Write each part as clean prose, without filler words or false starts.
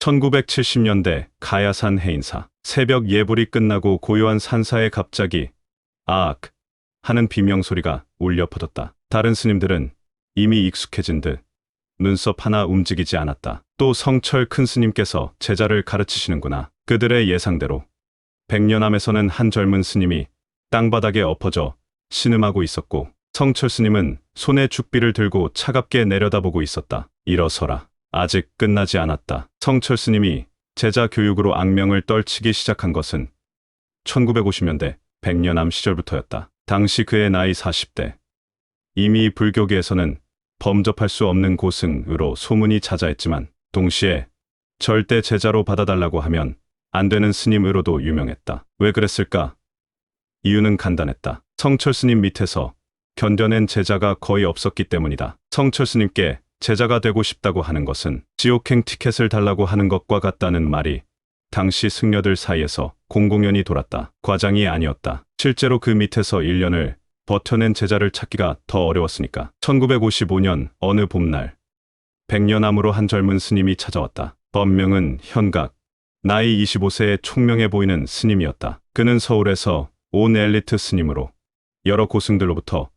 1970년대 가야산 해인사. 새벽 예불이 끝나고 고요한 산사에 갑자기 아악 하는 비명소리가 울려 퍼졌다. 다른 스님들은 이미 익숙해진 듯 눈썹 하나 움직이지 않았다. 또 성철 큰 스님께서 제자를 가르치시는구나. 그들의 예상대로 백년암에서는 한 젊은 스님이 땅바닥에 엎어져 신음하고 있었고, 성철 스님은 손에 죽비를 들고 차갑게 내려다보고 있었다. 일어서라. 아직 끝나지 않았다. 성철 스님이 제자 교육으로 악명을 떨치기 시작한 것은 1950년대 백년암 시절부터였다. 당시 그의 나이 40대. 이미 불교계에서는 범접할 수 없는 고승으로 소문이 자자했지만, 동시에 절대 제자로 받아달라고 하면 안 되는 스님으로도 유명했다. 왜 그랬을까? 이유는 간단했다. 성철 스님 밑에서 견뎌낸 제자가 거의 없었기 때문이다. 성철 스님께 제자가 되고 싶다고 하는 것은 지옥행 티켓을 달라고 하는 것과 같다는 말이 당시 승려들 사이에서 공공연히 돌았다. 과장이 아니었다. 실제로 그 밑에서 1년을 버텨낸 제자를 찾기가 더 어려웠으니까. 1955년 어느 봄날, 백년암으로 한 젊은 스님이 찾아왔다. 법명은 현각, 나이 25세의 총명해 보이는 스님이었다. 그는 서울에서 온 엘리트 스님으로 여러 고승들로부터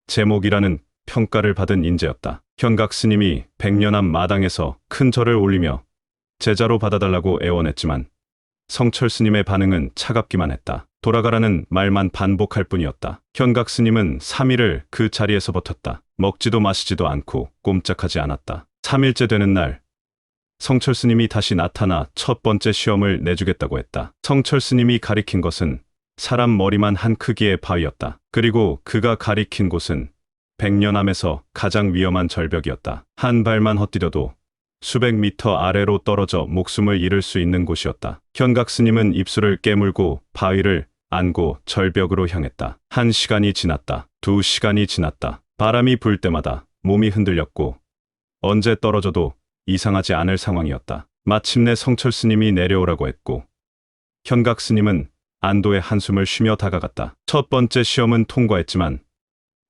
제목이라는 평가를 받은 인재였다. 현각 스님이 백년암 마당에서 큰 절을 올리며 제자로 받아달라고 애원했지만 성철 스님의 반응은 차갑기만 했다. 돌아가라는 말만 반복할 뿐이었다. 현각 스님은 3일을 그 자리에서 버텼다. 먹지도 마시지도 않고 꼼짝하지 않았다. 3일째 되는 날, 성철 스님이 다시 나타나 첫 번째 시험을 내주겠다고 했다. 성철 스님이 가리킨 것은 사람 머리만 한 크기의 바위였다. 그리고 그가 가리킨 곳은 백년암에서 가장 위험한 절벽이었다. 한 발만 헛디뎌도 수백 미터 아래로 떨어져 목숨을 잃을 수 있는 곳이었다. 현각 스님은 입술을 깨물고 바위를 안고 절벽으로 향했다. 1시간이 지났다. 2시간이 지났다. 바람이 불 때마다 몸이 흔들렸고 언제 떨어져도 이상하지 않을 상황이었다. 마침내 성철 스님이 내려오라고 했고, 현각 스님은 안도의 한숨을 쉬며 다가갔다. 첫 번째 시험은 통과했지만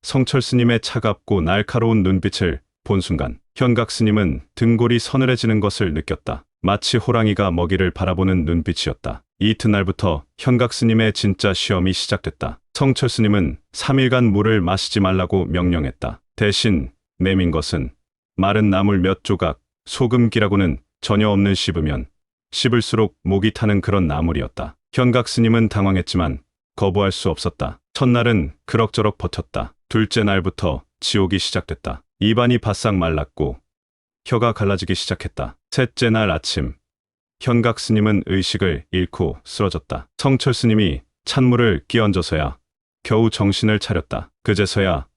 성철 스님의 차갑고 날카로운 눈빛을 본 순간 현각 스님은 등골이 서늘해지는 것을 느꼈다. 마치 호랑이가 먹이를 바라보는 눈빛이었다. 이튿날부터 현각 스님의 진짜 시험이 시작됐다. 성철 스님은 3일간 물을 마시지 말라고 명령했다. 대신 내민 것은 마른 나물 몇 조각, 소금기라고는 전혀 없는 씹으면 씹을수록 목이 타는 그런 나물이었다. 현각 스님은 당황했지만 거부할 수 없었다. 첫날은 그럭저럭 버텼다. 둘째 날부터 지옥이 시작됐다. 입안이 바싹 말랐고 혀가 갈라지기 시작했다. 셋째 날 아침, 현각 스님은 의식을 잃고 쓰러졌다. 성철 스님이 찬물을 끼얹어서야 겨우 정신을 차렸다. 그제서야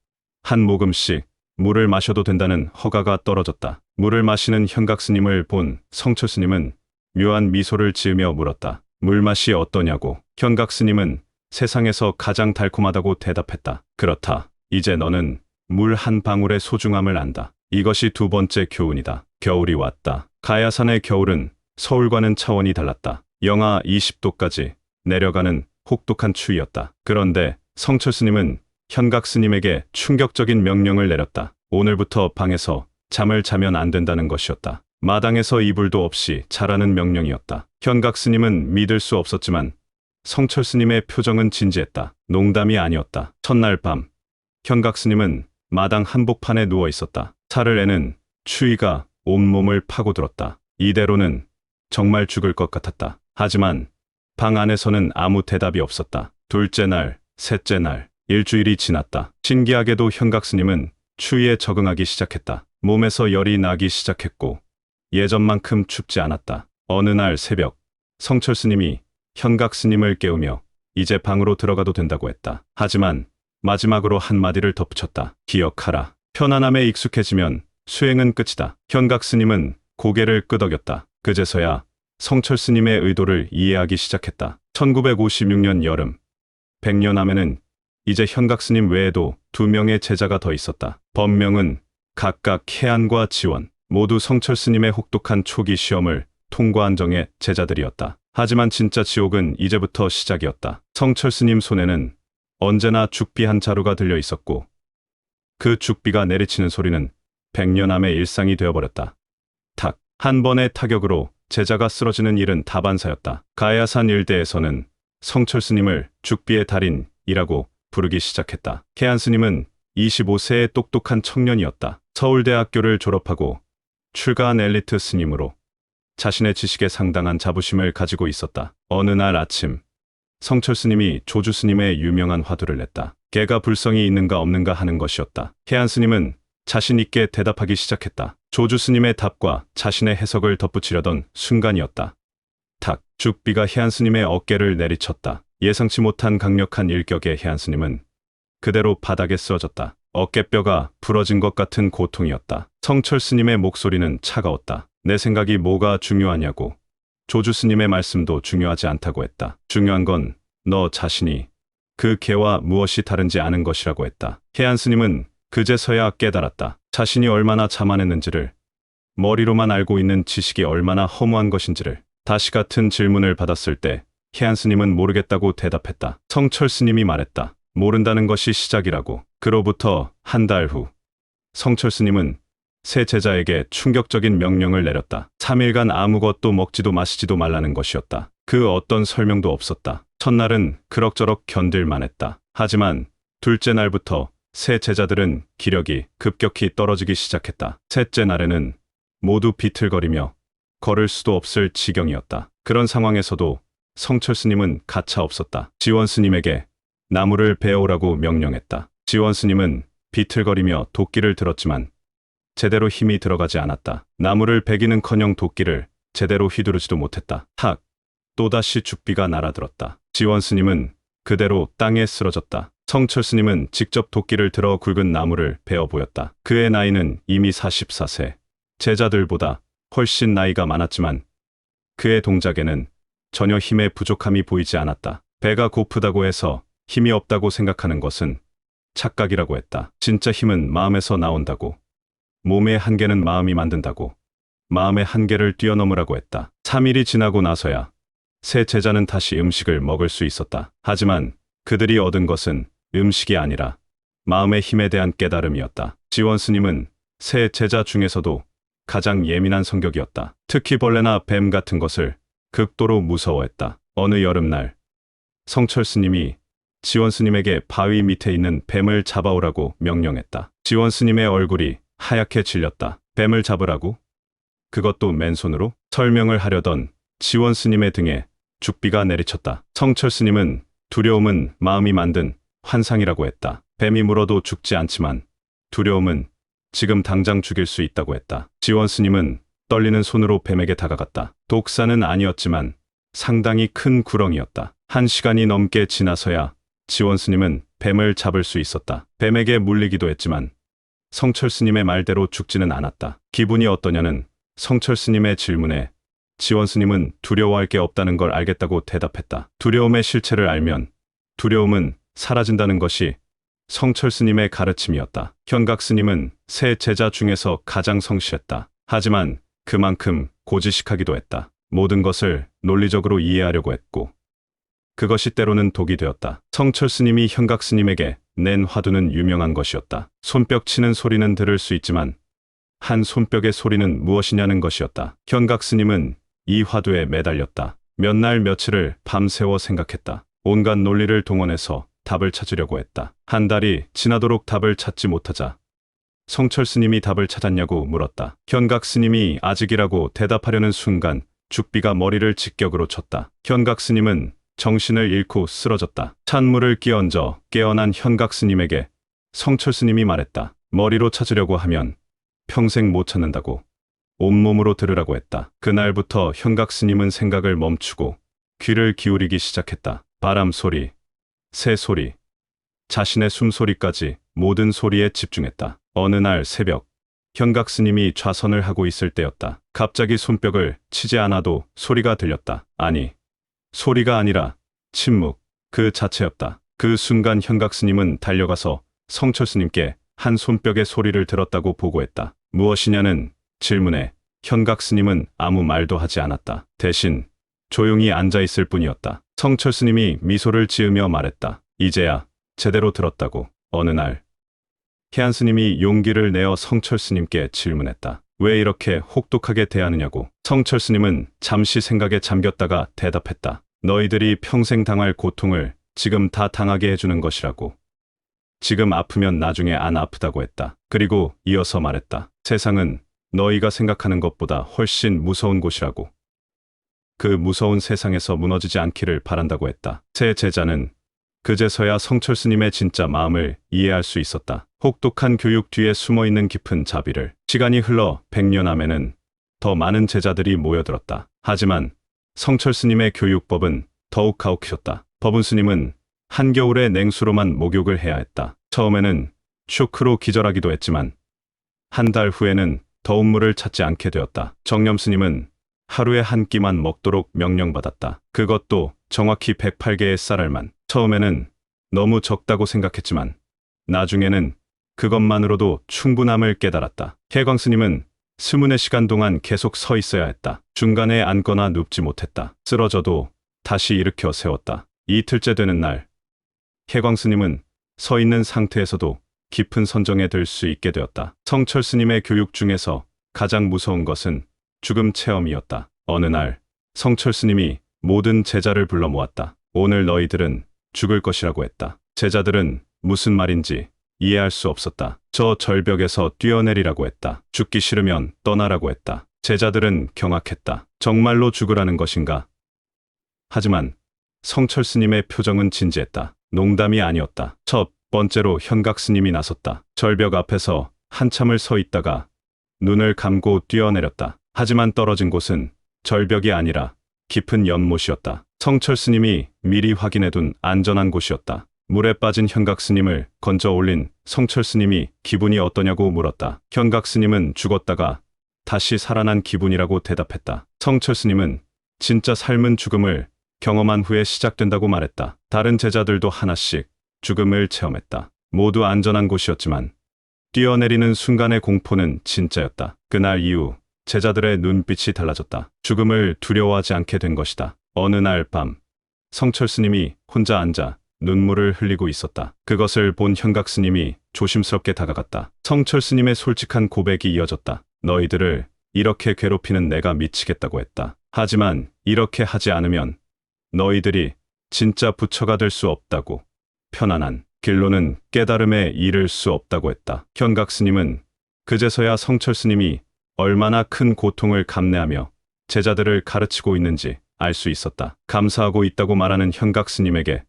한 모금씩 물을 마셔도 된다는 허가가 떨어졌다. 물을 마시는 현각 스님을 본 성철 스님은 묘한 미소를 지으며 물었다. 물맛이 어떠냐고. 현각 스님은 세상에서 가장 달콤하다고 대답했다. 그렇다. 이제 너는 물 한 방울의 소중함을 안다. 이것이 두 번째 교훈이다. 겨울이 왔다. 가야산의 겨울은 서울과는 차원이 달랐다. 영하 20도까지 내려가는 혹독한 추위였다. 그런데 성철 스님은 현각 스님에게 충격적인 명령을 내렸다. 오늘부터 방에서 잠을 자면 안 된다는 것이었다. 마당에서 이불도 없이 자라는 명령이었다. 현각 스님은 믿을 수 없었지만 성철 스님의 표정은 진지했다. 농담이 아니었다. 첫날 밤, 현각 스님은 마당 한복판에 누워 있었다. 살을 애는 추위가 온몸을 파고들었다. 이대로는 정말 죽을 것 같았다. 하지만 방 안에서는 아무 대답이 없었다. 둘째 날, 셋째 날, 일주일이 지났다. 신기하게도 현각 스님은 추위에 적응하기 시작했다. 몸에서 열이 나기 시작했고 예전만큼 춥지 않았다. 어느 날 새벽, 성철 스님이 현각 스님을 깨우며 이제 방으로 들어가도 된다고 했다. 하지만 마지막으로 한마디를 덧붙였다. 기억하라. 편안함에 익숙해지면 수행은 끝이다. 현각 스님은 고개를 끄덕였다. 그제서야 성철 스님의 의도를 이해하기 시작했다. 1956년 여름, 백년암에는 이제 현각 스님 외에도 2명의 제자가 더 있었다. 법명은 각각 해안과 지원, 모두 성철 스님의 혹독한 초기 시험을 통과한 정의 제자들이었다. 하지만 진짜 지옥은 이제부터 시작이었다. 성철 스님 손에는 언제나 죽비 한 자루가 들려 있었고 그 죽비가 내리치는 소리는 백년암의 일상이 되어버렸다. 탁! 한 번의 타격으로 제자가 쓰러지는 일은 다반사였다. 가야산 일대에서는 성철 스님을 죽비의 달인이라고 부르기 시작했다. 해안 스님은 25세의 똑똑한 청년이었다. 서울대학교를 졸업하고 출가한 엘리트 스님으로 자신의 지식에 상당한 자부심을 가지고 있었다. 어느 날 아침, 성철 스님이 조주 스님의 유명한 화두를 냈다. 개가 불성이 있는가 없는가 하는 것이었다. 해안 스님은 자신 있게 대답하기 시작했다. 조주 스님의 답과 자신의 해석을 덧붙이려던 순간이었다. 탁, 죽비가 해안 스님의 어깨를 내리쳤다. 예상치 못한 강력한 일격에 해안 스님은 그대로 바닥에 쓰러졌다. 어깨뼈가 부러진 것 같은 고통이었다. 성철 스님의 목소리는 차가웠다. 내 생각이 뭐가 중요하냐고. 조주 스님의 말씀도 중요하지 않다고 했다. 중요한 건 너 자신이 그 개와 무엇이 다른지 아는 것이라고 했다. 해안 스님은 그제서야 깨달았다. 자신이 얼마나 자만했는지를, 머리로만 알고 있는 지식이 얼마나 허무한 것인지를. 다시 같은 질문을 받았을 때 해안 스님은 모르겠다고 대답했다. 성철 스님이 말했다. 모른다는 것이 시작이라고. 그로부터 한 달 후, 성철 스님은 새 제자에게 충격적인 명령을 내렸다. 3일간 아무것도 먹지도 마시지도 말라는 것이었다. 그 어떤 설명도 없었다. 첫날은 그럭저럭 견딜만 했다. 하지만 둘째 날부터 새 제자들은 기력이 급격히 떨어지기 시작했다. 셋째 날에는 모두 비틀거리며 걸을 수도 없을 지경이었다. 그런 상황에서도 성철 스님은 가차 없었다. 지원 스님에게 나무를 베어오라고 명령했다. 지원 스님은 비틀거리며 도끼를 들었지만 제대로 힘이 들어가지 않았다. 나무를 베기는커녕 도끼를 제대로 휘두르지도 못했다. 탁! 또다시 죽비가 날아들었다. 지원 스님은 그대로 땅에 쓰러졌다. 성철 스님은 직접 도끼를 들어 굵은 나무를 베어 보였다. 그의 나이는 이미 44세. 제자들보다 훨씬 나이가 많았지만 그의 동작에는 전혀 힘의 부족함이 보이지 않았다. 배가 고프다고 해서 힘이 없다고 생각하는 것은 착각이라고 했다. 진짜 힘은 마음에서 나온다고. 몸의 한계는 마음이 만든다고. 마음의 한계를 뛰어넘으라고 했다. 3일이 지나고 나서야 새 제자는 다시 음식을 먹을 수 있었다. 하지만 그들이 얻은 것은 음식이 아니라 마음의 힘에 대한 깨달음이었다. 지원 스님은 새 제자 중에서도 가장 예민한 성격이었다. 특히 벌레나 뱀 같은 것을 극도로 무서워했다. 어느 여름날, 성철 스님이 지원 스님에게 바위 밑에 있는 뱀을 잡아오라고 명령했다. 지원 스님의 얼굴이 하얗게 질렸다. 뱀을 잡으라고? 그것도 맨손으로? 설명을 하려던 지원 스님의 등에 죽비가 내리쳤다. 성철 스님은 두려움은 마음이 만든 환상이라고 했다. 뱀이 물어도 죽지 않지만 두려움은 지금 당장 죽일 수 있다고 했다. 지원 스님은 떨리는 손으로 뱀에게 다가갔다. 독사는 아니었지만 상당히 큰 구렁이었다. 1시간이 넘게 지나서야 지원 스님은 뱀을 잡을 수 있었다. 뱀에게 물리기도 했지만 성철 스님의 말대로 죽지는 않았다. 기분이 어떠냐는 성철 스님의 질문에 지원 스님은 두려워할 게 없다는 걸 알겠다고 대답했다. 두려움의 실체를 알면 두려움은 사라진다는 것이 성철 스님의 가르침이었다. 현각 스님은 새 제자 중에서 가장 성실했다. 하지만 그만큼 고지식하기도 했다. 모든 것을 논리적으로 이해하려고 했고 그것이 때로는 독이 되었다. 성철 스님이 현각 스님에게 낸 화두는 유명한 것이었다. 손뼉 치는 소리는 들을 수 있지만 한 손뼉의 소리는 무엇이냐는 것이었다. 현각 스님은 이 화두에 매달렸다. 몇 날 며칠을 밤새워 생각했다. 온갖 논리를 동원해서 답을 찾으려고 했다. 한 달이 지나도록 답을 찾지 못하자 성철 스님이 답을 찾았냐고 물었다. 현각 스님이 아직이라고 대답하려는 순간 죽비가 머리를 직격으로 쳤다. 현각 스님은 정신을 잃고 쓰러졌다. 찬물을 끼얹어 깨어난 현각 스님에게 성철 스님이 말했다. 머리로 찾으려고 하면 평생 못 찾는다고. 온몸으로 들으라고 했다. 그날부터 현각 스님은 생각을 멈추고 귀를 기울이기 시작했다. 바람 소리, 새 소리, 자신의 숨소리까지 모든 소리에 집중했다. 어느 날 새벽, 현각 스님이 좌선을 하고 있을 때였다. 갑자기 손뼉을 치지 않아도 소리가 들렸다. 아니, 소리가 아니라 침묵 그 자체였다. 그 순간 현각 스님은 달려가서 성철 스님께 한 손뼉의 소리를 들었다고 보고했다. 무엇이냐는 질문에 현각 스님은 아무 말도 하지 않았다. 대신 조용히 앉아 있을 뿐이었다. 성철 스님이 미소를 지으며 말했다. 이제야 제대로 들었다고. 어느 날 해안 스님이 용기를 내어 성철 스님께 질문했다. 왜 이렇게 혹독하게 대하느냐고. 성철 스님은 잠시 생각에 잠겼다가 대답했다. 너희들이 평생 당할 고통을 지금 다 당하게 해주는 것이라고. 지금 아프면 나중에 안 아프다고 했다. 그리고 이어서 말했다. 세상은 너희가 생각하는 것보다 훨씬 무서운 곳이라고. 그 무서운 세상에서 무너지지 않기를 바란다고 했다. 새 제자는 그제서야 성철 스님의 진짜 마음을 이해할 수 있었다. 혹독한 교육 뒤에 숨어있는 깊은 자비를. 시간이 흘러 100년 안에는 더 많은 제자들이 모여들었다. 하지만 성철 스님의 교육법은 더욱 가혹했다. 법운 스님은 한겨울에 냉수로만 목욕을 해야 했다. 처음에는 쇼크로 기절하기도 했지만 한 달 후에는 더운 물을 찾지 않게 되었다. 정념 스님은 하루에 한 끼만 먹도록 명령받았다. 그것도 정확히 108개의 쌀알만. 처음에는 너무 적다고 생각했지만 나중에는 그것만으로도 충분함을 깨달았다. 혜광 스님은 스문의 시간 동안 계속 서 있어야 했다. 중간에 앉거나 눕지 못했다. 쓰러져도 다시 일으켜 세웠다. 이틀째 되는 날, 혜광 스님은 서 있는 상태에서도 깊은 선정에 들 수 있게 되었다. 성철 스님의 교육 중에서 가장 무서운 것은 죽음 체험이었다. 어느 날 성철 스님이 모든 제자를 불러 모았다. 오늘 너희들은 죽을 것이라고 했다. 제자들은 무슨 말인지 이해할 수 없었다. 저 절벽에서 뛰어내리라고 했다. 죽기 싫으면 떠나라고 했다. 제자들은 경악했다. 정말로 죽으라는 것인가? 하지만 성철 스님의 표정은 진지했다. 농담이 아니었다. 첫 번째로 현각 스님이 나섰다. 절벽 앞에서 한참을 서 있다가 눈을 감고 뛰어내렸다. 하지만 떨어진 곳은 절벽이 아니라 깊은 연못이었다. 성철 스님이 미리 확인해둔 안전한 곳이었다. 물에 빠진 현각 스님을 건져 올린 성철 스님이 기분이 어떠냐고 물었다. 현각 스님은 죽었다가 다시 살아난 기분이라고 대답했다. 성철 스님은 진짜 삶은 죽음을 경험한 후에 시작된다고 말했다. 다른 제자들도 하나씩 죽음을 체험했다. 모두 안전한 곳이었지만 뛰어내리는 순간의 공포는 진짜였다. 그날 이후 제자들의 눈빛이 달라졌다. 죽음을 두려워하지 않게 된 것이다. 어느 날 밤, 성철 스님이 혼자 앉아 눈물을 흘리고 있었다. 그것을 본 현각 스님이 조심스럽게 다가갔다. 성철 스님의 솔직한 고백이 이어졌다. 너희들을 이렇게 괴롭히는 내가 미치겠다고 했다. 하지만 이렇게 하지 않으면 너희들이 진짜 부처가 될 수 없다고. 편안한 길로는 깨달음에 이를 수 없다고 했다. 현각 스님은 그제서야 성철 스님이 얼마나 큰 고통을 감내하며 제자들을 가르치고 있는지 알 수 있었다. 감사하고 있다고 말하는 현각 스님에게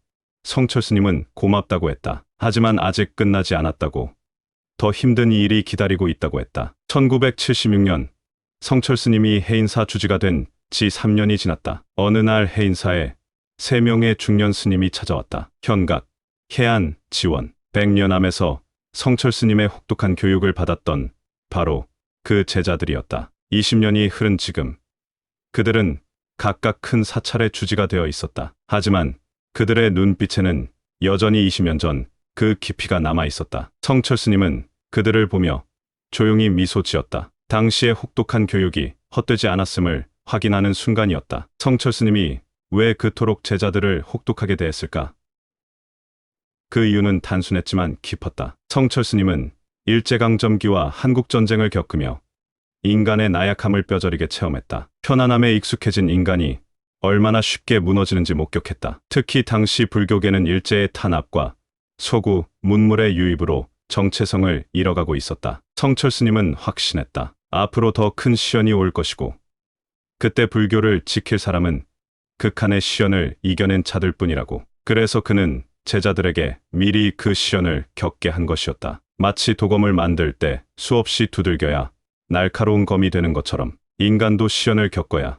성철 스님은 고맙다고 했다. 하지만 아직 끝나지 않았다고. 더 힘든 일이 기다리고 있다고 했다. 1976년 성철 스님이 해인사 주지가 된 지 3년이 지났다. 어느 날 해인사에 3명의 중년 스님이 찾아왔다. 현각, 해안, 지원. 100년암에서 성철 스님의 혹독한 교육을 받았던 바로 그 제자들이었다. 20년이 흐른 지금 그들은 각각 큰 사찰의 주지가 되어 있었다. 하지만 그들의 눈빛에는 여전히 20년 전 그 깊이가 남아 있었다. 성철 스님은 그들을 보며 조용히 미소 지었다. 당시의 혹독한 교육이 헛되지 않았음을 확인하는 순간이었다. 성철 스님이 왜 그토록 제자들을 혹독하게 대했을까? 그 이유는 단순했지만 깊었다. 성철 스님은 일제강점기와 한국전쟁을 겪으며 인간의 나약함을 뼈저리게 체험했다. 편안함에 익숙해진 인간이 얼마나 쉽게 무너지는지 목격했다. 특히 당시 불교계는 일제의 탄압과 소구, 문물의 유입으로 정체성을 잃어가고 있었다. 성철 스님은 확신했다. 앞으로 더 큰 시련이 올 것이고 그때 불교를 지킬 사람은 극한의 시련을 이겨낸 자들 뿐이라고. 그래서 그는 제자들에게 미리 그 시련을 겪게 한 것이었다. 마치 도검을 만들 때 수없이 두들겨야 날카로운 검이 되는 것처럼 인간도 시련을 겪어야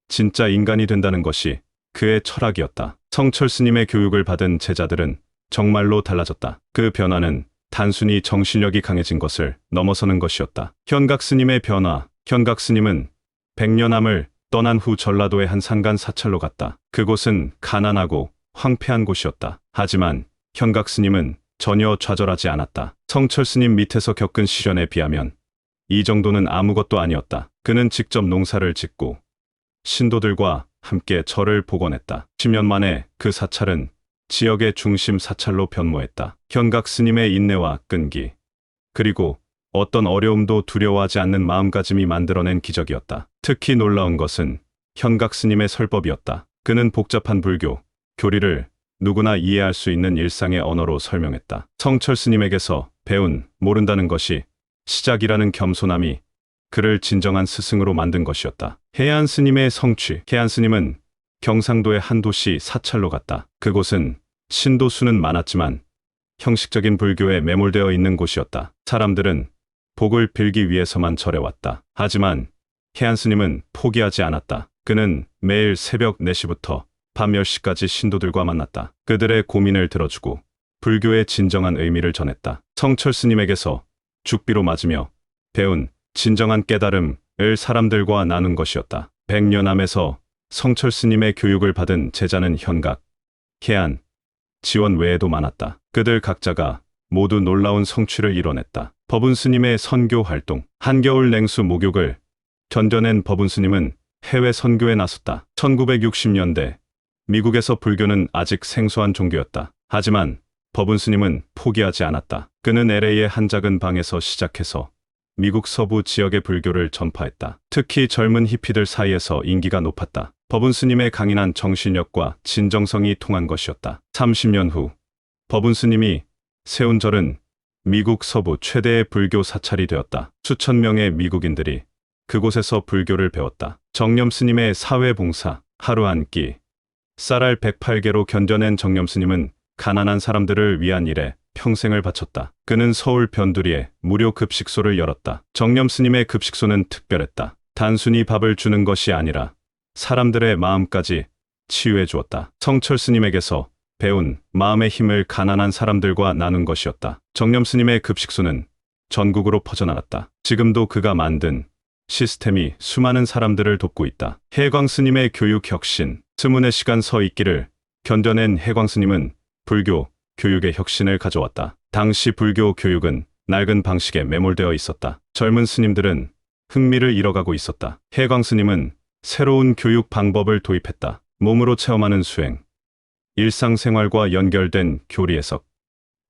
진짜 인간이 된다는 것이 그의 철학이었다. 성철 스님의 교육을 받은 제자들은 정말로 달라졌다. 그 변화는 단순히 정신력이 강해진 것을 넘어서는 것이었다. 현각 스님의 변화. 현각 스님은 100년암을 떠난 후 전라도의 한 산간 사찰로 갔다. 그곳은 가난하고 황폐한 곳이었다. 하지만 현각 스님은 전혀 좌절하지 않았다. 성철 스님 밑에서 겪은 시련에 비하면 이 정도는 아무것도 아니었다. 그는 직접 농사를 짓고 신도들과 함께 절을 복원했다. 10년 만에 그 사찰은 지역의 중심 사찰로 변모했다. 현각 스님의 인내와 끈기, 그리고 어떤 어려움도 두려워하지 않는 마음가짐이 만들어낸 기적이었다. 특히 놀라운 것은 현각 스님의 설법이었다. 그는 복잡한 불교, 교리를 누구나 이해할 수 있는 일상의 언어로 설명했다. 성철 스님에게서 배운 모른다는 것이 시작이라는 겸손함이 그를 진정한 스승으로 만든 것이었다. 해안 스님의 성취. 해안 스님은 경상도의 한 도시 사찰로 갔다. 그곳은 신도 수는 많았지만 형식적인 불교에 매몰되어 있는 곳이었다. 사람들은 복을 빌기 위해서만 절에 왔다. 하지만 해안 스님은 포기하지 않았다. 그는 매일 새벽 4시부터 밤 10시까지 신도들과 만났다. 그들의 고민을 들어주고 불교의 진정한 의미를 전했다. 성철 스님에게서 죽비로 맞으며 배운 진정한 깨달음을 사람들과 나눈 것이었다. 백년암에서 성철 스님의 교육을 받은 제자는 현각, 해안, 지원 외에도 많았다. 그들 각자가 모두 놀라운 성취를 이뤄냈다. 법운 스님의 선교 활동. 한겨울 냉수 목욕을 견뎌낸 법운 스님은 해외 선교에 나섰다. 1960년대 미국에서 불교는 아직 생소한 종교였다. 하지만 법운 스님은 포기하지 않았다. 그는 LA의 한 작은 방에서 시작해서 미국 서부 지역의 불교를 전파했다. 특히 젊은 히피들 사이에서 인기가 높았다. 법운 스님의 강인한 정신력과 진정성이 통한 것이었다. 30년 후 법운 스님이 세운 절은 미국 서부 최대의 불교 사찰이 되었다. 수천 명의 미국인들이 그곳에서 불교를 배웠다. 정념 스님의 사회봉사, 하루 한 끼, 쌀알 108개로 견뎌낸 정념 스님은 가난한 사람들을 위한 일에 평생을 바쳤다. 그는 서울 변두리에 무료 급식소를 열었다. 정념 스님의 급식소는 특별했다. 단순히 밥을 주는 것이 아니라 사람들의 마음까지 치유해 주었다. 성철 스님에게서 배운 마음의 힘을 가난한 사람들과 나눈 것이었다. 정념 스님의 급식소는 전국으로 퍼져나갔다. 지금도 그가 만든 시스템이 수많은 사람들을 돕고 있다. 해광 스님의 교육 혁신. 스문의 시간 서 있기를 견뎌낸 해광 스님은 불교 교육의 혁신을 가져왔다. 당시 불교 교육은 낡은 방식에 매몰되어 있었다. 젊은 스님들은 흥미를 잃어가고 있었다. 해광 스님은 새로운 교육 방법을 도입했다. 몸으로 체험하는 수행, 일상생활과 연결된 교리 해석,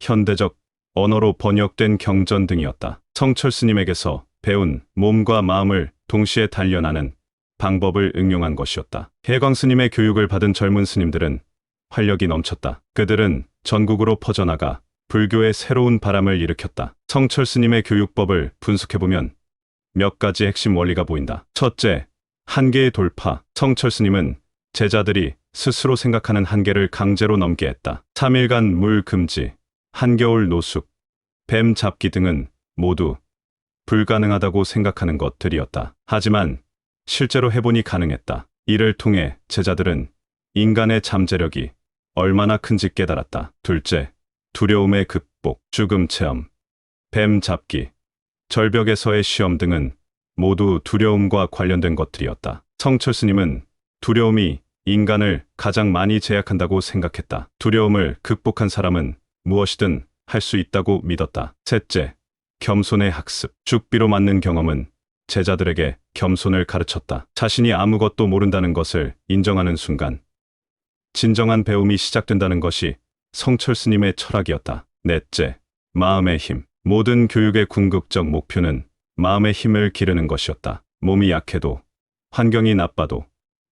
현대적 언어로 번역된 경전 등이었다. 성철 스님에게서 배운 몸과 마음을 동시에 단련하는 방법을 응용한 것이었다. 해광 스님의 교육을 받은 젊은 스님들은 활력이 넘쳤다. 그들은 전국으로 퍼져나가 불교의 새로운 바람을 일으켰다. 성철 스님의 교육법을 분석해보면 몇 가지 핵심 원리가 보인다. 첫째, 한계의 돌파. 성철 스님은 제자들이 스스로 생각하는 한계를 강제로 넘게 했다. 3일간 물 금지, 한겨울 노숙, 뱀 잡기 등은 모두 불가능하다고 생각하는 것들이었다. 하지만 실제로 해보니 가능했다. 이를 통해 제자들은 인간의 잠재력이 얼마나 큰지 깨달았다. 둘째, 두려움의 극복, 죽음 체험, 뱀 잡기, 절벽에서의 시험 등은 모두 두려움과 관련된 것들이었다. 성철 스님은 두려움이 인간을 가장 많이 제약한다고 생각했다. 두려움을 극복한 사람은 무엇이든 할 수 있다고 믿었다. 셋째, 겸손의 학습. 죽비로 맞는 경험은 제자들에게 겸손을 가르쳤다. 자신이 아무것도 모른다는 것을 인정하는 순간 진정한 배움이 시작된다는 것이 성철 스님의 철학이었다. 넷째, 마음의 힘. 모든 교육의 궁극적 목표는 마음의 힘을 기르는 것이었다. 몸이 약해도, 환경이 나빠도,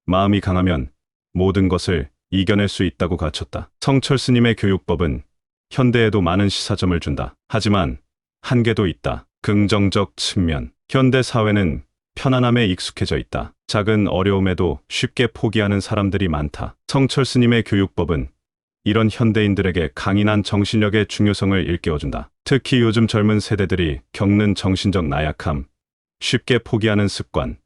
마음이 강하면 모든 것을 이겨낼 수 있다고 가르쳤다. 성철 스님의 교육법은 현대에도 많은 시사점을 준다. 하지만 한계도 있다. 긍정적 측면. 현대 사회는 편안함에 익숙해져 있다. 작은 어려움에도 쉽게 포기하는 사람들이 많다. 성철 스님의 교육법은 이런 현대인들에게 강인한 정신력의 중요성을 일깨워준다. 특히 요즘 젊은 세대들이 겪는 정신적 나약함, 쉽게 포기하는 습관,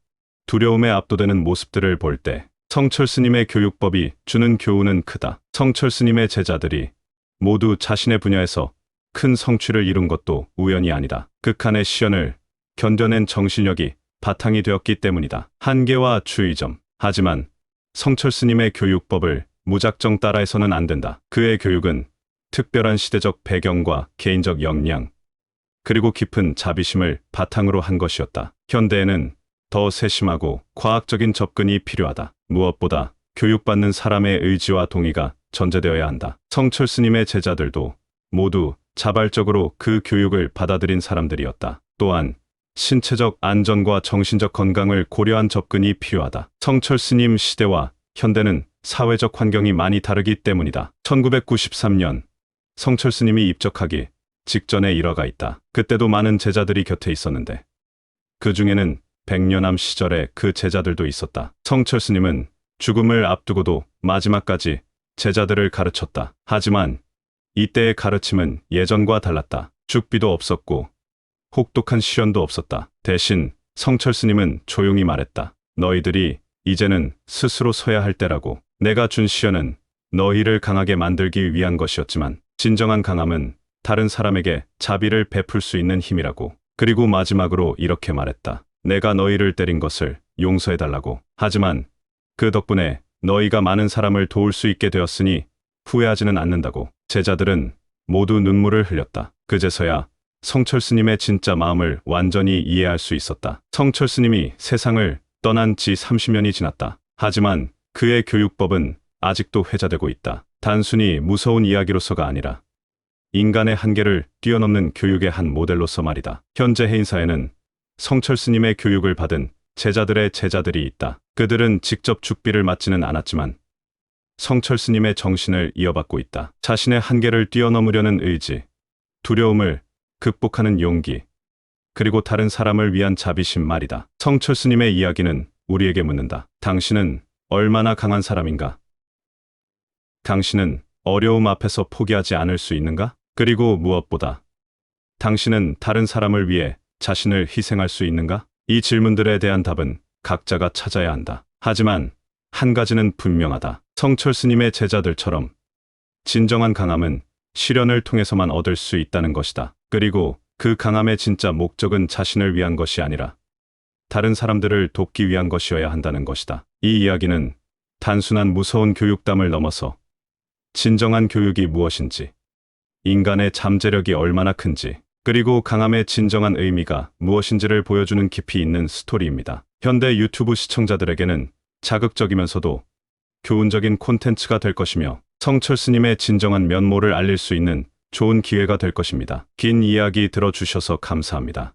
두려움에 압도되는 모습들을 볼 때 성철 스님의 교육법이 주는 교훈은 크다. 성철 스님의 제자들이 모두 자신의 분야에서 큰 성취를 이룬 것도 우연이 아니다. 극한의 시련을 견뎌낸 정신력이 바탕이 되었기 때문이다. 한계와 주의점. 하지만 성철 스님의 교육법을 무작정 따라해서는 안 된다. 그의 교육은 특별한 시대적 배경과 개인적 역량, 그리고 깊은 자비심을 바탕으로 한 것이었다. 현대에는 더 세심하고 과학적인 접근이 필요하다. 무엇보다 교육받는 사람의 의지와 동의가 전제되어야 한다. 성철 스님의 제자들도 모두 자발적으로 그 교육을 받아들인 사람들이었다. 또한 신체적 안전과 정신적 건강을 고려한 접근이 필요하다. 성철 스님 시대와 현대는 사회적 환경이 많이 다르기 때문이다. 1993년 성철 스님이 입적하기 직전의 일화가 있다. 그때도 많은 제자들이 곁에 있었는데 그 중에는 백년암 시절에 그 제자들도 있었다. 성철 스님은 죽음을 앞두고도 마지막까지 제자들을 가르쳤다. 하지만 이때의 가르침은 예전과 달랐다. 죽비도 없었고 혹독한 시련도 없었다. 대신 성철 스님은 조용히 말했다. 너희들이 이제는 스스로 서야 할 때라고. 내가 준 시련은 너희를 강하게 만들기 위한 것이었지만 진정한 강함은 다른 사람에게 자비를 베풀 수 있는 힘이라고. 그리고 마지막으로 이렇게 말했다. 내가 너희를 때린 것을 용서해달라고. 하지만 그 덕분에 너희가 많은 사람을 도울 수 있게 되었으니 후회하지는 않는다고. 제자들은 모두 눈물을 흘렸다. 그제서야 성철 스님의 진짜 마음을 완전히 이해할 수 있었다. 성철 스님이 세상을 떠난 지 30년이 지났다. 하지만 그의 교육법은 아직도 회자되고 있다. 단순히 무서운 이야기로서가 아니라 인간의 한계를 뛰어넘는 교육의 한 모델로서 말이다. 현재 해인사에는 성철 스님의 교육을 받은 제자들의 제자들이 있다. 그들은 직접 죽비를 맞지는 않았지만 성철 스님의 정신을 이어받고 있다. 자신의 한계를 뛰어넘으려는 의지, 두려움을 극복하는 용기, 그리고 다른 사람을 위한 자비심 말이다. 성철 스님의 이야기는 우리에게 묻는다. 당신은 얼마나 강한 사람인가? 당신은 어려움 앞에서 포기하지 않을 수 있는가? 그리고 무엇보다 당신은 다른 사람을 위해 자신을 희생할 수 있는가? 이 질문들에 대한 답은 각자가 찾아야 한다. 하지만 한 가지는 분명하다. 성철 스님의 제자들처럼 진정한 강함은 시련을 통해서만 얻을 수 있다는 것이다. 그리고 그 강함의 진짜 목적은 자신을 위한 것이 아니라 다른 사람들을 돕기 위한 것이어야 한다는 것이다. 이 이야기는 단순한 무서운 교육담을 넘어서 진정한 교육이 무엇인지, 인간의 잠재력이 얼마나 큰지, 그리고 강함의 진정한 의미가 무엇인지를 보여주는 깊이 있는 스토리입니다. 현대 유튜브 시청자들에게는 자극적이면서도 교훈적인 콘텐츠가 될 것이며 성철 스님의 진정한 면모를 알릴 수 있는 좋은 기회가 될 것입니다. 긴 이야기 들어주셔서 감사합니다.